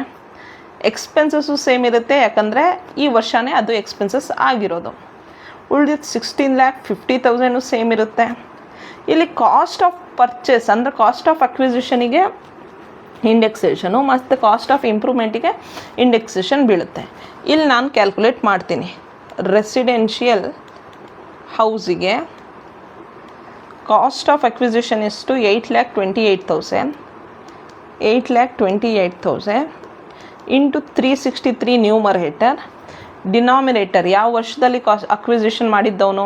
ಎಕ್ಸ್ಪೆನ್ಸಸ್ಸು ಸೇಮ್ ಇರುತ್ತೆ, ಯಾಕಂದರೆ ಈ ವರ್ಷವೇ ಅದು ಎಕ್ಸ್ಪೆನ್ಸಸ್ ಆಗಿರೋದು. ಉಳಿದಿದ್ದು 16,50,000 ಸೇಮ್ ಇರುತ್ತೆ. ಇಲ್ಲಿ ಕಾಸ್ಟ್ ಆಫ್ ಪರ್ಚೇಸ್ ಅಂದರೆ ಕಾಸ್ಟ್ ಆಫ್ ಅಕ್ವಿಸಿಷನಿಗೆ ಇಂಡೆಕ್ಸೇಷನು ಮತ್ತು ಕಾಸ್ಟ್ ಆಫ್ ಇಂಪ್ರೂವ್ಮೆಂಟಿಗೆ ಇಂಡೆಕ್ಸೇಷನ್ ಬೀಳುತ್ತೆ. ಇಲ್ಲಿ ನಾನು ಕ್ಯಾಲ್ಕುಲೇಟ್ ಮಾಡ್ತೀನಿ. ರೆಸಿಡೆನ್ಷಿಯಲ್ ಹೌಸಿಗೆ ಕಾಸ್ಟ್ ಆಫ್ ಅಕ್ವಿಸಿಷನ್ ಎಷ್ಟು? 8,28,000 ಇಂಟು 363 ನ್ಯೂಮರೇಟರ್. ಡಿನಾಮಿನೇಟರ್ ಯಾವ ವರ್ಷದಲ್ಲಿ ಅಕ್ವಿಸಿಷನ್ ಮಾಡಿದ್ದವನು?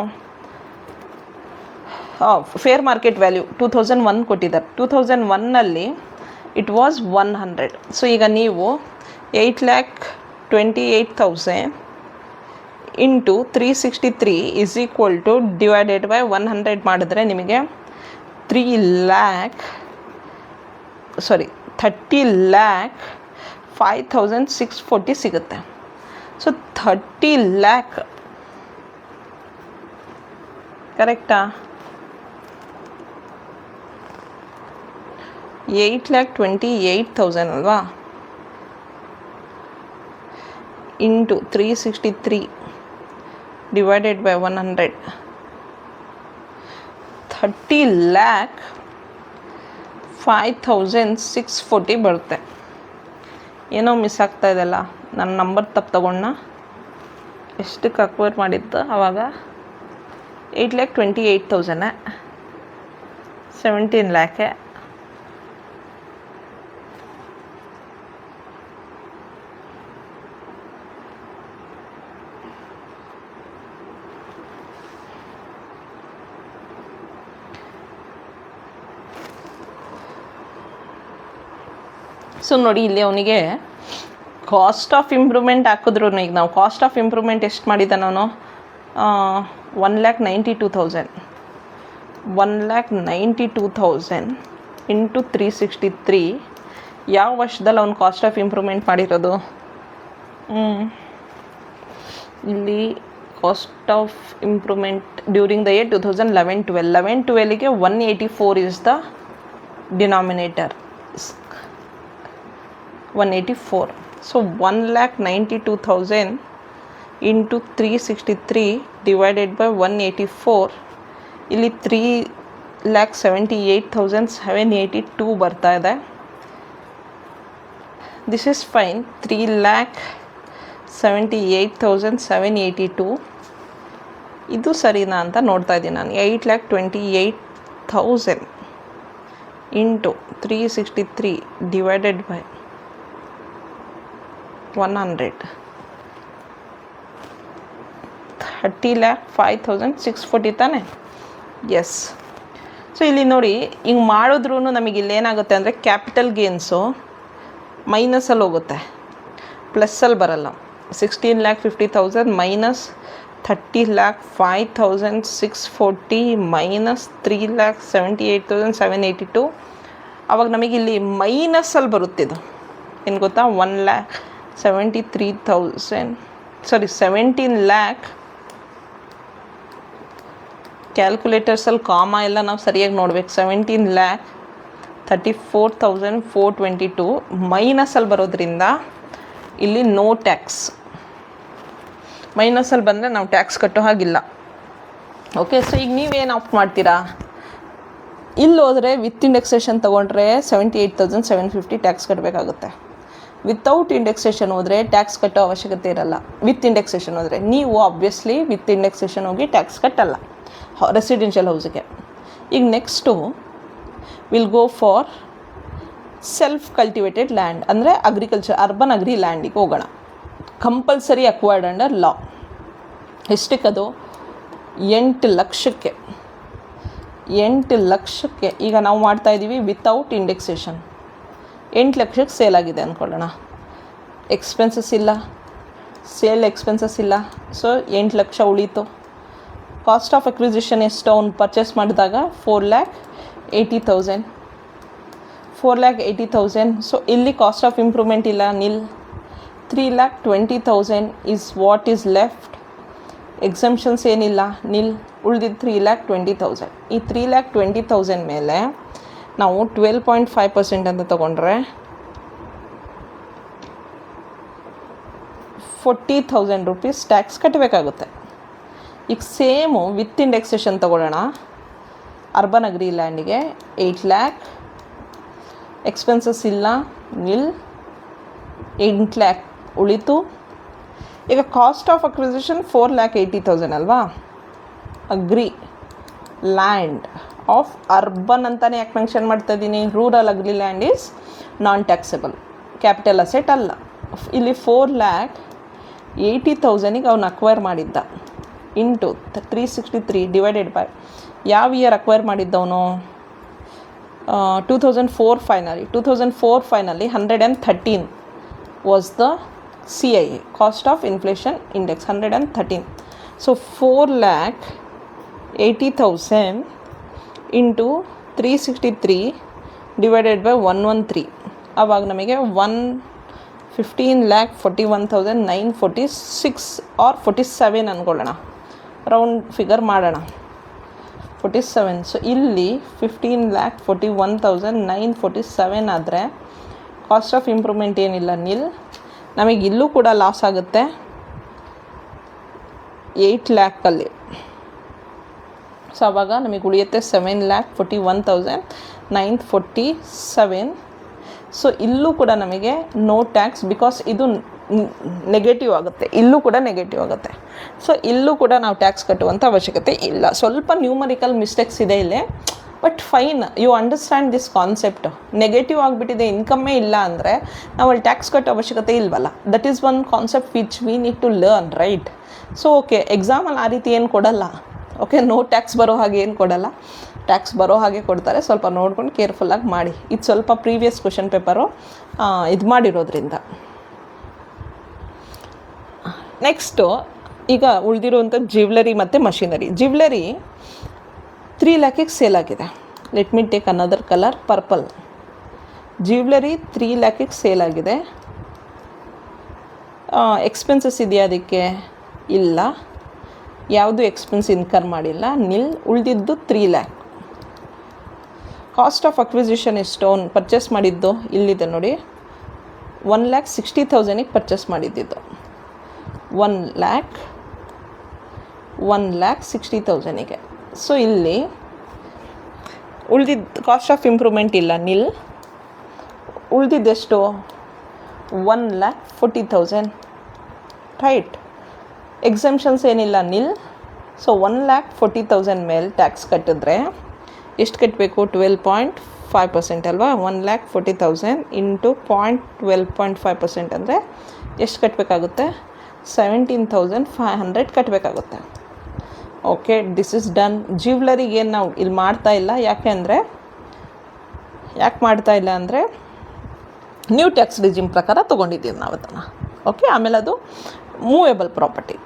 ಫೇರ್ ಮಾರ್ಕೆಟ್ ವ್ಯಾಲ್ಯೂ 2001 ಕೊಟ್ಟಿದ್ದಾರೆ. 2001ನಲ್ಲಿ ಇಟ್ ವಾಸ್ 100. ಸೊ ಈಗ ನೀವು 8,28,000 into 363 is equal two divided by 100 ಮಾಡಿದ್ರೆ ನಿಮಗೆ 30,05,640 ಸಿಗುತ್ತೆ. ಸೊ 30 ಲ್ಯಾಕ್ ಕರೆಕ್ಟಾ? 8,28,000 ಅಲ್ವಾ, ಇಂಟು 363 ಡಿವೈಡೆಡ್ ಬೈ 100, 30,05,640 ಬರುತ್ತೆ. ಏನೋ ಮಿಸ್ ಆಗ್ತಾ ಇದೆಲ್ಲ, ನನ್ನ ನಂಬರ್ ತಪ್ಪು ತಗೊಂಡ. ಎಷ್ಟಕ್ಕೆ ಅಕ್ವೈರ್ ಮಾಡಿದ್ದು ಆವಾಗ? 8,28,000, 17 ಲ್ಯಾಕೆ. ಸೊ ನೋಡಿ, ಇಲ್ಲಿ ಅವನಿಗೆ ಕಾಸ್ಟ್ ಆಫ್ ಇಂಪ್ರೂವ್ಮೆಂಟ್ ಹಾಕಿದ್ರು ಈಗ ನಾವು ಕಾಸ್ಟ್ ಆಫ್ ಇಂಪ್ರೂವ್ಮೆಂಟ್ ಎಷ್ಟು ಮಾಡಿದ್ದೆ ನಾನು 1,92,000 ಇಂಟು 363 ಯಾವ ವರ್ಷದಲ್ಲಿ ಅವ್ನು ಕಾಸ್ಟ್ ಆಫ್ ಇಂಪ್ರೂವ್ಮೆಂಟ್ ಮಾಡಿರೋದು? ಇಲ್ಲಿ cost of improvement during the year 2011-12ಗೆ 184 is the denominator, 184. So 1,92,000 into 363 divided by 184, ಇಲ್ಲಿ 3,78,782 ಬರ್ತಾ ಇದೆ. This is fine. 3,78,782 ಇದು ಸರಿನಾ ಅಂತ ನೋಡ್ತಾ ಇದ್ದೀನಿ ನಾನು. 8,28,000 ಇಂಟು 363 ಡಿವೈಡೆಡ್ ಬೈ 100, 30,05,640 ತಾನೆ? ಎಸ್. ಸೊ ಇಲ್ಲಿ ನೋಡಿ, ಹಿಂಗೆ ಮಾಡಿದ್ರೂ ನಮಗೆ ಇಲ್ಲೇನಾಗುತ್ತೆ ಅಂದರೆ ಕ್ಯಾಪಿಟಲ್ ಗೇನ್ಸು ಮೈನಸಲ್ಲಿ ಹೋಗುತ್ತೆ, ಪ್ಲಸ್ಸಲ್ಲಿ ಬರಲ್ಲ. 16,50,000 ಮೈನಸ್ 30,05,640 ಮೈನಸ್ 3,78,782. ಆವಾಗ ನಮಗೆ ಇಲ್ಲಿ ಮೈನಸಲ್ಲಿ ಬರುತ್ತಿದ್ದು ಏನು ಗೊತ್ತಾ? 17 lakh. ಕ್ಯಾಲ್ಕುಲೇಟರ್ಸಲ್ಲಿ ಕಾಮ ಎಲ್ಲ ನಾವು ಸರಿಯಾಗಿ ನೋಡ್ಬೇಕು. 17,34,422 ಮೈನಸಲ್ಲಿ ಬರೋದ್ರಿಂದ ಇಲ್ಲಿ ನೋ ಟ್ಯಾಕ್ಸ್. ಮೈನಸಲ್ಲಿ ಬಂದರೆ ನಾವು ಟ್ಯಾಕ್ಸ್ ಕಟ್ಟೋ ಹಾಗಿಲ್ಲ. ಓಕೆ, ಸೊ ಈಗ ನೀವೇನು ಆಪ್ಟ್ ಮಾಡ್ತೀರಾ? ಇಲ್ಲಿ ಹೋದರೆ ವಿತ್ ಇಂಡೆಕ್ಸೇಷನ್ ತೊಗೊಂಡ್ರೆ 78,750 ಟ್ಯಾಕ್ಸ್ ಕಟ್ಟಬೇಕಾಗುತ್ತೆ. ವಿತೌಟ್ ಇಂಡೆಕ್ಸೇಷನ್ ಹೋದರೆ ಟ್ಯಾಕ್ಸ್ ಕಟ್ಟೋ ಅವಶ್ಯಕತೆ ಇರಲ್ಲ. ವಿತ್ ಇಂಡೆಕ್ಸೇಷನ್ ಹೋದರೆ ನೀವು ಆಬ್ವಿಯಸ್ಲಿ ವಿತ್ ಇಂಡೆಕ್ಸೇಷನ್ ಹೋಗಿ ಟ್ಯಾಕ್ಸ್ ಕಟ್ಟಲ್ಲ ರೆಸಿಡೆನ್ಷಿಯಲ್ ಹೌಸಿಗೆ. ಈಗ next will go for self cultivated land, ಅಂದರೆ ಅಗ್ರಿಕಲ್ಚರ್, ಅರ್ಬನ್ ಅಗ್ರಿ ಲ್ಯಾಂಡಿಗೆ ಹೋಗೋಣ. Compulsory acquired under law. ಎಷ್ಟಕ್ಕದು? 8 ಲಕ್ಷಕ್ಕೆ. 8 ಲಕ್ಷಕ್ಕೆ ಈಗ ನಾವು ಮಾಡ್ತಾಯಿದ್ದೀವಿ ವಿತೌಟ್ ಇಂಡೆಕ್ಸೇಷನ್. 8 ಲಕ್ಷಕ್ಕೆ ಸೇಲ್ ಆಗಿದೆ ಅಂದ್ಕೊಳ್ಳೋಣ. ಎಕ್ಸ್ಪೆನ್ಸಸ್ ಇಲ್ಲ, ಸೇಲ್ ಎಕ್ಸ್ಪೆನ್ಸಸ್ ಇಲ್ಲ. ಸೊ 8 ಲಕ್ಷ ಉಳೀತು. ಕಾಸ್ಟ್ ಆಫ್ ಅಕ್ವಿಸಿಷನ್ ಎಷ್ಟು ಅವ್ನು ಪರ್ಚೇಸ್ ಮಾಡಿದಾಗ? 4,80,000. 4,80,000. ಸೊ ಇಲ್ಲಿ ಕಾಸ್ಟ್ ಆಫ್ ಇಂಪ್ರೂವ್ಮೆಂಟ್ ಇಲ್ಲ, ನಿಲ್. 3,20,000 ಈಸ್ ವಾಟ್ ಈಸ್ ಲೆಫ್ಟ್. ಎಕ್ಸಂಪ್ಷನ್ಸ್ ಏನಿಲ್ಲ, ನಿಲ್. ಉಳಿದಿದ್ದು 3,20,000. ಈ 3,20,000 ಮೇಲೆ ನಾವು 12.5% ಅಂತ ತೊಗೊಂಡ್ರೆ 40,000 ರೂಪೀಸ್ ಟ್ಯಾಕ್ಸ್ ಕಟ್ಟಬೇಕಾಗುತ್ತೆ. ಈಗ ಸೇಮು ವಿತ್ ಇಂಡೆಕ್ಸೇಷನ್ ತೊಗೊಳ್ಳೋಣ. ಅರ್ಬನ್ ಅಗ್ರಿ ಲ್ಯಾಂಡಿಗೆ 8 lakh, ಎಕ್ಸ್ಪೆನ್ಸಸ್ ಇಲ್ಲ, ನಿಲ್. 8 lakh ಉಳಿತು. ಈಗ ಕಾಸ್ಟ್ ಆಫ್ ಅಕ್ವಿಸಿಷನ್ 4,80,000 ಅಲ್ವಾ? ಅಗ್ರಿ ಲ್ಯಾಂಡ್ ಆಫ್ ಅರ್ಬನ್ ಅಂತಲೇ ಯಾಕೆ ಮೆನ್ಷನ್ ಮಾಡ್ತಾ ಇದ್ದೀನಿ? Rural agri land is non taxable, capital asset ಅಲ್ಲ. ಇಲ್ಲಿ 4,80,000ಗೆ ಅವನು ಅಕ್ವೈರ್ ಮಾಡಿದ್ದ ಇಂಟು 363 ಡಿವೈಡೆಡ್ ಬೈ ಯಾವ ಇಯರ್ ಅಕ್ವೈರ್ ಮಾಡಿದ್ದವನು? 2004 finally. 2004 finally 113 was the CIA, cost of inflation index, 113. So 4,80,000 into 363 divided by 113. ಆವಾಗ ನಮಗೆ 15,41,946 ಆರ್ 47 ಅಂದ್ಕೊಳ್ಳೋಣ, ರೌಂಡ್ ಫಿಗರ್ ಮಾಡೋಣ. 47. ಸೊ ಇಲ್ಲಿ 15,41,947 ಆದರೆ ಕಾಸ್ಟ್ ಆಫ್ ಇಂಪ್ರೂವ್ಮೆಂಟ್ ಏನಿಲ್ಲ, ನಿಲ್. ನಮಗೆ ಇಲ್ಲೂ ಕೂಡ ಲಾಸ್ ಆಗುತ್ತೆ 8 lakhಲ್ಲಿ. ಸೊ ಆವಾಗ ನಮಗೆ ಉಳಿಯುತ್ತೆ 7,41,947. ಸೊ ಇಲ್ಲೂ ಕೂಡ ನಮಗೆ ನೋ ಟ್ಯಾಕ್ಸ್, ಬಿಕಾಸ್ ಇದು ನೆಗೆಟಿವ್ ಆಗುತ್ತೆ, ಇಲ್ಲೂ ಕೂಡ ನೆಗೆಟಿವ್ ಆಗುತ್ತೆ. ಸೊ ಇಲ್ಲೂ ಕೂಡ ನಾವು ಟ್ಯಾಕ್ಸ್ ಕಟ್ಟುವಂಥ ಅವಶ್ಯಕತೆ ಇಲ್ಲ. ಸ್ವಲ್ಪ ನ್ಯೂಮರಿಕಲ್ ಮಿಸ್ಟೇಕ್ಸ್ ಇದೆ ಇಲ್ಲೇ, but fine, you understand this concept. Negative ಆಗಿಬಿಟ್ಟಿದೆ, ಇನ್ಕಮ್ಮೇ ಇಲ್ಲ ಅಂದರೆ ನಾವು ಅಲ್ಲಿ ಟ್ಯಾಕ್ಸ್ ಕಟ್ಟೋ ಅವಶ್ಯಕತೆ ಇಲ್ವಲ್ಲ. That is one concept which we need to learn, right? So okay, ಎಕ್ಸಾಮಲ್ಲಿ ಆ ರೀತಿ ಏನು ಕೊಡಲ್ಲ. ಓಕೆ, ನೋ ಟ್ಯಾಕ್ಸ್ ಬರೋ ಹಾಗೆ ಏನು ಕೊಡಲ್ಲ, ಟ್ಯಾಕ್ಸ್ ಬರೋ ಹಾಗೆ ಕೊಡ್ತಾರೆ. ಸ್ವಲ್ಪ ನೋಡ್ಕೊಂಡು ಕೇರ್ಫುಲ್ಲಾಗಿ ಮಾಡಿ. ಇದು ಸ್ವಲ್ಪ ಪ್ರೀವಿಯಸ್ ಕ್ವೆಶನ್ ಪೇಪರು ಇದು ಮಾಡಿರೋದ್ರಿಂದ. ನೆಕ್ಸ್ಟು ಈಗ ಉಳಿದಿರುವಂಥ ಜ್ಯುವೆಲರಿ ಮತ್ತು ಮಷಿನರಿ. ಜ್ಯುವೆಲರಿ 3 lakhಗೆ ಸೇಲ್ ಆಗಿದೆ. Let me take another colour purple. Jewellery 3 lakhಗೆ ಸೇಲ್ ಆಗಿದೆ. ಎಕ್ಸ್ಪೆನ್ಸಸ್ ಇದೆಯಾ ಅದಕ್ಕೆ? ಇಲ್ಲ, ಯಾವುದು ಎಕ್ಸ್ಪೆನ್ಸ್ ಇನ್ಕರ್ ಮಾಡಿಲ್ಲ, ನಿಲ್. ಉಳಿದಿದ್ದು 3 lakh. ಕಾಸ್ಟ್ ಆಫ್ ಅಕ್ವಿಸಿಷನ್ ಎಷ್ಟು ಅವ್ನು ಪರ್ಚೇಸ್ ಮಾಡಿದ್ದು? ಇಲ್ಲಿದೆ ನೋಡಿ, 1,60,000ಗೆ ಪರ್ಚೇಸ್ ಮಾಡಿದ್ದಿದ್ದು. 1,60,000ಗೆ. ಸೊ ಇಲ್ಲಿ ಉಳಿದಿದ್ದು ಕಾಸ್ಟ್ ಆಫ್ ಇಂಪ್ರೂವ್ಮೆಂಟ್ ಇಲ್ಲ, ನಿಲ್. ಉಳಿದಿದ್ದೆಷ್ಟು? 1,40,000, ರೈಟ್. ಎಕ್ಸಮ್ಷನ್ಸ್ ಏನಿಲ್ಲ, ನಿಲ್. ಸೊ 1,40,000 ಮೇಲೆ ಟ್ಯಾಕ್ಸ್ ಕಟ್ಟಿದ್ರೆ ಎಷ್ಟು ಕಟ್ಟಬೇಕು? 12.5% ಅಲ್ವಾ? 1,40,000 ಇಂಟು 12.5% ಅಂದರೆ ಎಷ್ಟು ಕಟ್ಟಬೇಕಾಗುತ್ತೆ? 17,500 ಕಟ್ಟಬೇಕಾಗುತ್ತೆ. Okay, this is done. ಜ್ಯುವೆಲರಿಗೆ ನಾವು ಇಲ್ಲಿ ಮಾಡ್ತಾ ಇಲ್ಲ. ಯಾಕೆ ಮಾಡ್ತಾ ಇಲ್ಲ ಅಂದರೆ ನ್ಯೂ ಟ್ಯಾಕ್ಸ್ ರಿಜಿಮ್ ಪ್ರಕಾರ ತೊಗೊಂಡಿದ್ದೀವಿ ನಾವು ಅದನ್ನು. ಓಕೆ, ಆಮೇಲೆ ಅದು ಮೂವೇಬಲ್ ಪ್ರಾಪರ್ಟಿ.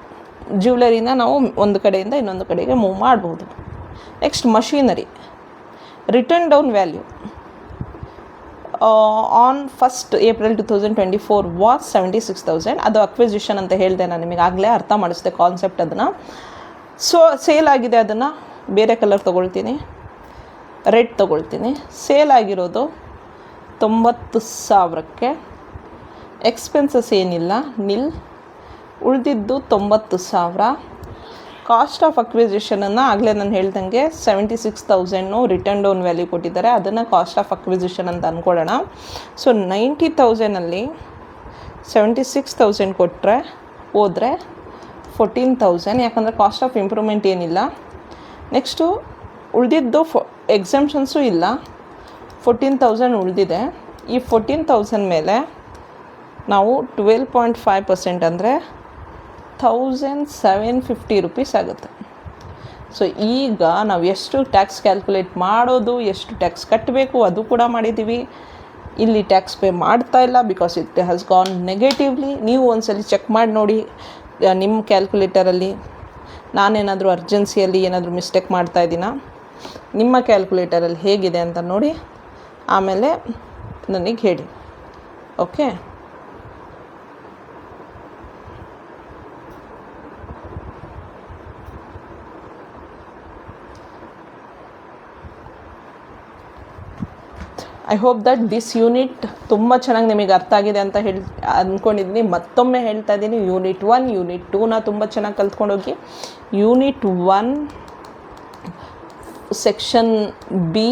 ಜ್ಯುವೆಲರಿನ ನಾವು ಒಂದು ಕಡೆಯಿಂದ ಇನ್ನೊಂದು ಕಡೆಗೆ ಮೂವ್ ಮಾಡ್ಬೋದು. Next machinery. Return down value on 1st April 2024 was 76,000. ಅದು ಅಕ್ವಿಸಿಷನ್ ಅಂತ ಹೇಳಿದೆ ನಾನು ನಿಮಗೆ ಆಗಲೇ, ಅರ್ಥ ಮಾಡಿಸಿದೆ ಕಾನ್ಸೆಪ್ಟ್ ಅದನ್ನು. ಸೊ ಸೇಲ್ ಆಗಿದೆ, ಅದನ್ನು ಬೇರೆ ಕಲರ್ ತೊಗೊಳ್ತೀನಿ, ರೆಡ್ ತೊಗೊಳ್ತೀನಿ. ಸೇಲ್ ಆಗಿರೋದು 90,000ಕ್ಕೆ. ಎಕ್ಸ್ಪೆನ್ಸಸ್ ಏನಿಲ್ಲ, ನಿಲ್. ಉಳಿದಿದ್ದು 90,000. ಕಾಸ್ಟ್ ಆಫ್ ಅಕ್ವಿಸಿಷನನ್ನು ಆಗಲೇ ನಾನು ಹೇಳ್ದಂಗೆ 76,000 ರಿಟರ್ನ್ ಡೌನ್ ವ್ಯಾಲ್ಯೂ ಕೊಟ್ಟಿದ್ದಾರೆ, ಅದನ್ನು ಕಾಸ್ಟ್ ಆಫ್ ಅಕ್ವಿಸಿಷನ್ ಅಂತ ಅಂದ್ಕೊಳ್ಳೋಣ. ಸೊ 90,000ಅಲ್ಲಿ 76,000 ಕೊಟ್ಟರೆ ಹೋದರೆ 14,000, ಯಾಕಂದರೆ ಕಾಸ್ಟ್ ಆಫ್ ಇಂಪ್ರೂವ್ಮೆಂಟ್ ಏನಿಲ್ಲ. ನೆಕ್ಸ್ಟು ಉಳಿದಿದ್ದು ಎಕ್ಸಮ್ಷನ್ಸು ಇಲ್ಲ, 14,000 ಉಳಿದಿದೆ. ಈ 14,000 ಮೇಲೆ ನಾವು 12.5% ಅಂದರೆ 1,750 ರೂಪೀಸ್ ಆಗುತ್ತೆ. ಸೊ ಈಗ ನಾವು ಎಷ್ಟು ಟ್ಯಾಕ್ಸ್ ಕ್ಯಾಲ್ಕುಲೇಟ್ ಮಾಡೋದು, ಎಷ್ಟು ಟ್ಯಾಕ್ಸ್ ಕಟ್ಟಬೇಕು ಅದು ಕೂಡ ಮಾಡಿದ್ದೀವಿ. ಇಲ್ಲಿ ಟ್ಯಾಕ್ಸ್ ಪೇ ಮಾಡ್ತಾ ಇಲ್ಲ, because it has gone negatively. ನೀವು ಒಂದ್ಸಲಿ ಚೆಕ್ ಮಾಡಿ ನೋಡಿ ನಿಮ್ಮ ಕ್ಯಾಲ್ಕುಲೇಟರಲ್ಲಿ. ನಾನೇನಾದರೂ ಅರ್ಜೆನ್ಸಿಯಲ್ಲಿ ಏನಾದರೂ ಮಿಸ್ಟೇಕ್ ಮಾಡ್ತಾಯಿದ್ದೀನಾ, ನಿಮ್ಮ ಕ್ಯಾಲ್ಕುಲೇಟರಲ್ಲಿ ಹೇಗಿದೆ ಅಂತ ನೋಡಿ ಆಮೇಲೆ ನನಗೆ ಹೇಳಿ. Okay, I hope that this unit ತುಂಬ ಚೆನ್ನಾಗಿ ನಿಮಗೆ ಅರ್ಥ ಆಗಿದೆ ಅಂತ ಅಂದ್ಕೊಂಡಿದ್ದೀನಿ. ಮತ್ತೊಮ್ಮೆ ಹೇಳ್ತಾ ಇದ್ದೀನಿ, ಯೂನಿಟ್ 1, ಯೂನಿಟ್ 2ನ ತುಂಬ ಚೆನ್ನಾಗಿ ಕಲ್ತ್ಕೊಂಡೋಗಿ. Unit 1 section B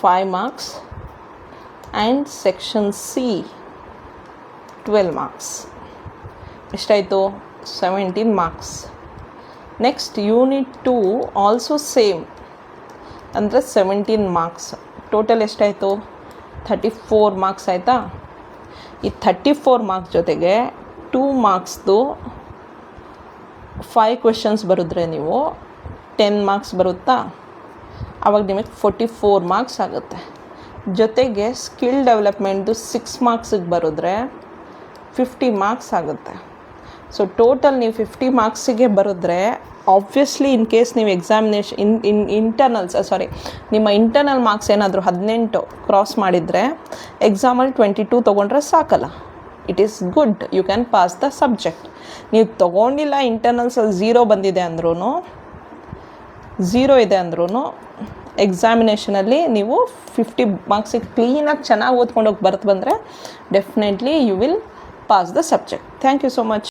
5 marks and section C 12 marks. ಎಷ್ಟಾಯಿತು? 17 marks. Next unit 2 also same, ಅಂದರೆ 17 marks. ಟೋಟಲ್ ಎಷ್ಟಾಯಿತು? 34 marks ಆಯಿತಾ? ಈ 34 marks ಜೊತೆಗೆ 2 marksದು 5 questions ಬರೆದ್ರೆ ನೀವು 10 marks ಬರುತ್ತಾ? ಆವಾಗ ನಿಮಗೆ 44 marks ಆಗುತ್ತೆ. ಜೊತೆಗೆ ಸ್ಕಿಲ್ ಡೆವಲಪ್ಮೆಂಟ್ದು 6 marksಗೆ ಬರೆದ್ರೆ 50 marks ಆಗುತ್ತೆ. ಸೊ ಟೋಟಲ್ ನೀವು 50 marksಗೆ ಬರೆದ್ರೆ ಆಬ್ವಿಯಸ್ಲಿ ಇನ್ ಕೇಸ್ ನೀವು ಎಕ್ಸಾಮಿನೇಷನ್ ನಿಮ್ಮ ಇಂಟರ್ನಲ್ ಮಾರ್ಕ್ಸ್ ಏನಾದರೂ 18 ಕ್ರಾಸ್ ಮಾಡಿದರೆ ಎಕ್ಸಾಮಲ್ಲಿ 22 ತೊಗೊಂಡ್ರೆ ಸಾಕಲ್ಲ. It is good, you can pass the subject. ನೀವು ತೊಗೊಂಡಿಲ್ಲ, ಇಂಟರ್ನಲ್ಸಲ್ಲಿ 0 ಬಂದಿದೆ ಅಂದ್ರೂ, 0 ಇದೆ ಅಂದ್ರೂ ಎಕ್ಸಾಮಿನೇಷನಲ್ಲಿ ನೀವು 50 ಮಾರ್ಕ್ಸಿಗೆ ಕ್ಲೀನಾಗಿ ಚೆನ್ನಾಗಿ ಓದ್ಕೊಂಡೋಗಿ ಬರ್ತು ಬಂದರೆ definitely you will pass the subject. Thank you so much.